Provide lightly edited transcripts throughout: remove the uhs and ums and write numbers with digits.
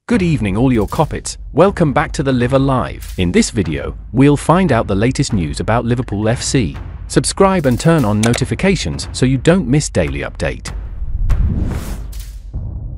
Good evening all your coppets, welcome back to the Liver Live. In this video, we'll find out the latest news about Liverpool FC. Subscribe and turn on notifications so you don't miss daily update.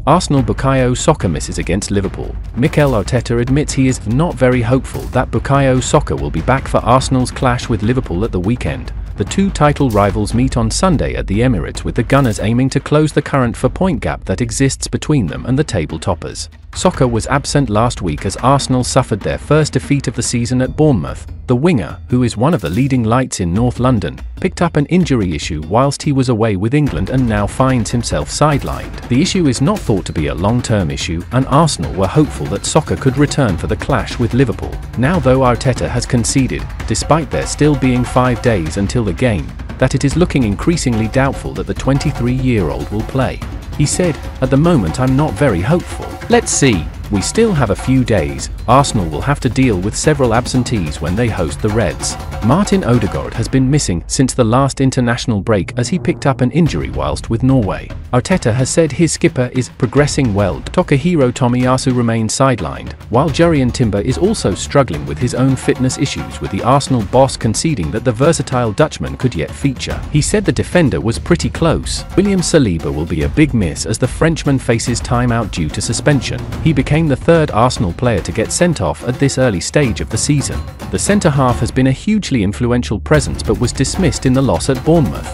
Arsenal Bukayo Saka misses against Liverpool. Mikel Arteta admits he is not very hopeful that Bukayo Saka will be back for Arsenal's clash with Liverpool at the weekend. The two title rivals meet on Sunday at the Emirates, with the Gunners aiming to close the current 4-point gap that exists between them and the table toppers. Saka was absent last week as Arsenal suffered their first defeat of the season at Bournemouth. The winger, who is one of the leading lights in North London, picked up an injury issue whilst he was away with England and now finds himself sidelined. The issue is not thought to be a long-term issue, and Arsenal were hopeful that Saka could return for the clash with Liverpool. Now, though, Arteta has conceded, despite there still being 5 days until the game, that it is looking increasingly doubtful that the 23-year-old will play. He said, "At the moment I'm not very hopeful. Let's see. We still have a few days. Arsenal will have to deal with several absentees when they host the Reds." Martin Odegaard has been missing since the last international break as he picked up an injury whilst with Norway. Arteta has said his skipper is progressing well. Takahiro Tomiyasu remains sidelined, while Jurgen Timber is also struggling with his own fitness issues, with the Arsenal boss conceding that the versatile Dutchman could yet feature. He said the defender was pretty close. William Saliba will be a big miss as the Frenchman faces time out due to suspension. He became the third Arsenal player to get sent off at this early stage of the season. The centre-half has been a hugely influential presence but was dismissed in the loss at Bournemouth.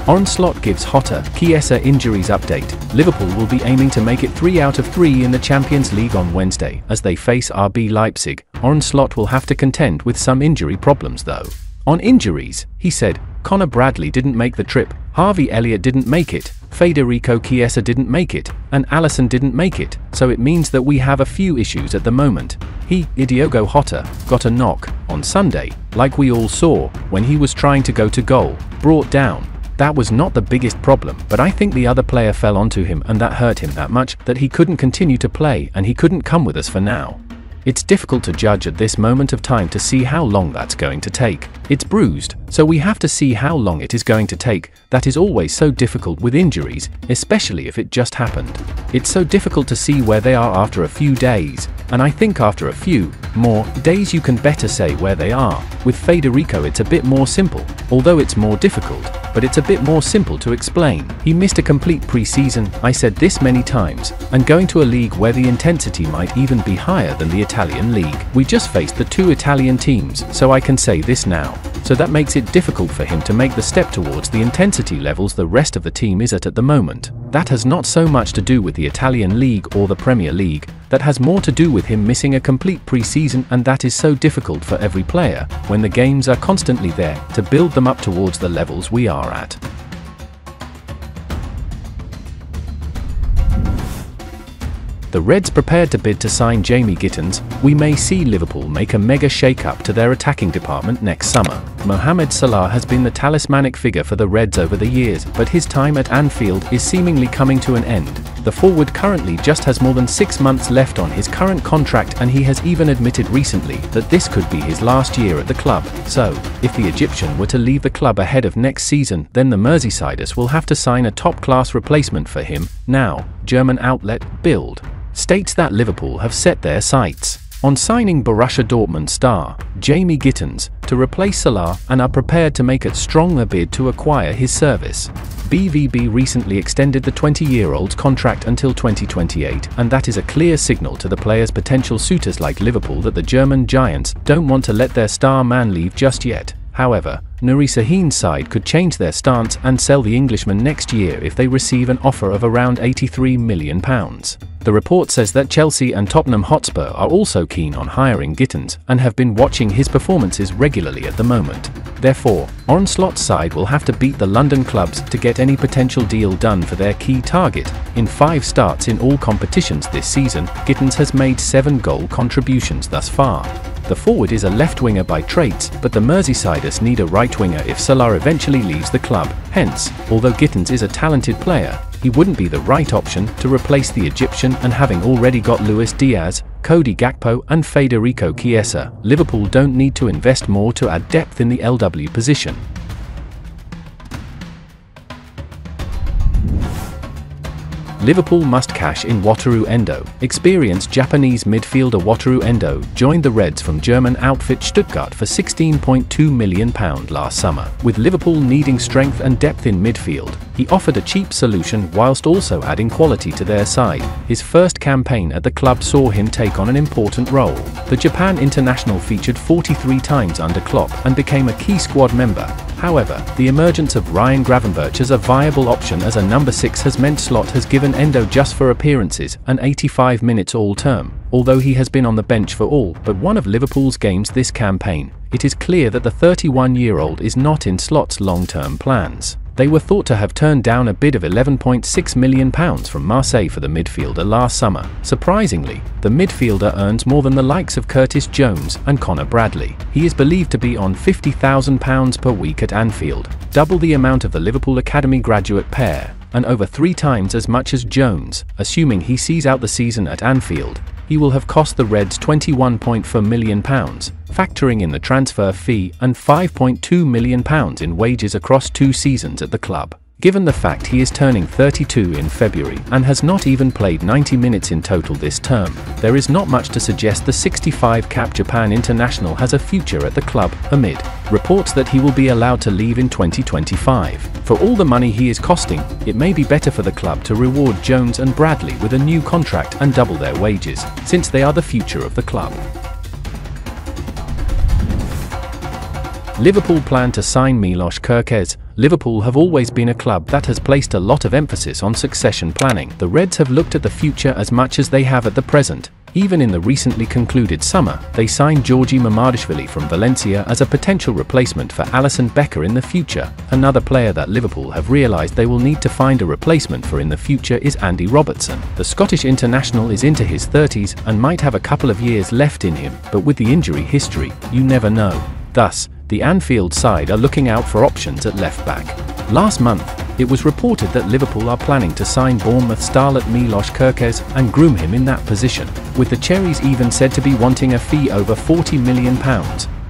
Arnold gives Wataru Endo injuries update. Liverpool will be aiming to make it 3 out of 3 in the Champions League on Wednesday as they face RB Leipzig. Arnold will have to contend with some injury problems though. On injuries, he said, Connor Bradley didn't make the trip, Harvey Elliott didn't make it, Federico Chiesa didn't make it, and Alisson didn't make it, so it means that we have a few issues at the moment. Diogo Jota, got a knock on Sunday, like we all saw, when he was trying to go to goal, brought down. That was not the biggest problem, but I think the other player fell onto him and that hurt him that much that he couldn't continue to play and he couldn't come with us for now. It's difficult to judge at this moment of time to see how long that's going to take. It's bruised, so we have to see how long it is going to take. That is always so difficult with injuries, especially if it just happened. It's so difficult to see where they are after a few days, and I think after a few more days you can better say where they are. With Federico it's a bit more simple, although it's more difficult, but it's a bit more simple to explain. He missed a complete pre-season, I said this many times, and going to a league where the intensity might even be higher than the Italian league. We just faced the 2 Italian teams, so I can say this now. So that makes it difficult for him to make the step towards the intensity levels the rest of the team is at the moment. That has not so much to do with the Italian league or the Premier League, that has more to do with him missing a complete pre-season, and that is so difficult for every player, when the games are constantly there, to build them up towards the levels we are at. The Reds prepared to bid to sign Jamie Gittens. We may see Liverpool make a mega shake-up to their attacking department next summer. Mohamed Salah has been the talismanic figure for the Reds over the years, but his time at Anfield is seemingly coming to an end. The forward currently just has more than 6 months left on his current contract, and he has even admitted recently that this could be his last year at the club. So, if the Egyptian were to leave the club ahead of next season, then the Merseysiders will have to sign a top-class replacement for him. Now, German outlet Bild states that Liverpool have set their sights on signing Borussia Dortmund star Jamie Gittens to replace Salah and are prepared to make a stronger bid to acquire his service. BVB recently extended the 20-year-old's contract until 2028, and that is a clear signal to the player's potential suitors like Liverpool that the German giants don't want to let their star man leave just yet. However, Nuri Sahin's side could change their stance and sell the Englishman next year if they receive an offer of around £83 million. The report says that Chelsea and Tottenham Hotspur are also keen on hiring Gittens and have been watching his performances regularly at the moment. Therefore, Arnold's side will have to beat the London clubs to get any potential deal done for their key target. In 5 starts in all competitions this season, Gittens has made 7 goal contributions thus far. The forward is a left winger by traits, but the Merseysiders need a right winger if Salah eventually leaves the club. Hence, although Gittens is a talented player, he wouldn't be the right option to replace the Egyptian, and having already got Luis Diaz, Cody Gakpo and Federico Chiesa, Liverpool don't need to invest more to add depth in the LW position. Liverpool must cash in Wataru Endo. Experienced Japanese midfielder Wataru Endo joined the Reds from German outfit Stuttgart for £16.2 million last summer. With Liverpool needing strength and depth in midfield, he offered a cheap solution whilst also adding quality to their side. His first campaign at the club saw him take on an important role. The Japan international featured 43 times under Klopp and became a key squad member. However, the emergence of Ryan Gravenberch as a viable option as a number 6 has meant Slot has given Endo just for appearances and 85 minutes all term. Although he has been on the bench for all but one of Liverpool's games this campaign, it is clear that the 31-year-old is not in Slot's long-term plans. They were thought to have turned down a bid of £11.6 million from Marseille for the midfielder last summer. Surprisingly, the midfielder earns more than the likes of Curtis Jones and Connor Bradley. He is believed to be on £50,000 per week at Anfield, double the amount of the Liverpool Academy graduate pair, and over 3 times as much as Jones. Assuming he sees out the season at Anfield, he will have cost the Reds £21.4 million, factoring in the transfer fee and £5.2 million in wages across 2 seasons at the club. Given the fact he is turning 32 in February and has not even played 90 minutes in total this term, there is not much to suggest the 65-cap Japan international has a future at the club, amid reports that he will be allowed to leave in 2025. For all the money he is costing, it may be better for the club to reward Jones and Bradley with a new contract and double their wages, since they are the future of the club. Liverpool plan to sign Milos Kerkez. Liverpool have always been a club that has placed a lot of emphasis on succession planning. The Reds have looked at the future as much as they have at the present. Even in the recently concluded summer, they signed Georgi Mamadashvili from Valencia as a potential replacement for Alisson Becker in the future. Another player that Liverpool have realised they will need to find a replacement for in the future is Andy Robertson. The Scottish international is into his 30s and might have a couple of years left in him, but with the injury history, you never know. Thus, the Anfield side are looking out for options at left-back. Last month, it was reported that Liverpool are planning to sign Bournemouth starlet Milos Kerkez and groom him in that position, with the Cherries even said to be wanting a fee over £40 million.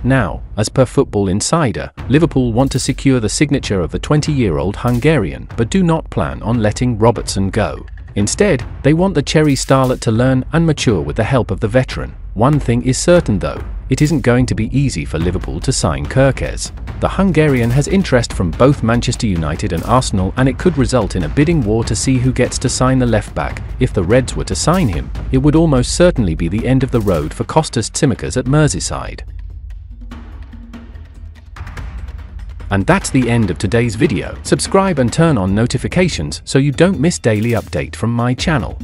Now, as per Football Insider, Liverpool want to secure the signature of the 20-year-old Hungarian but do not plan on letting Robertson go. Instead, they want the Cherry starlet to learn and mature with the help of the veteran. One thing is certain though, it isn't going to be easy for Liverpool to sign Kerkez. The Hungarian has interest from both Manchester United and Arsenal, and it could result in a bidding war to see who gets to sign the left-back. If the Reds were to sign him, it would almost certainly be the end of the road for Kostas Tsimikas at Merseyside. And that's the end of today's video. Subscribe and turn on notifications so you don't miss daily update from my channel.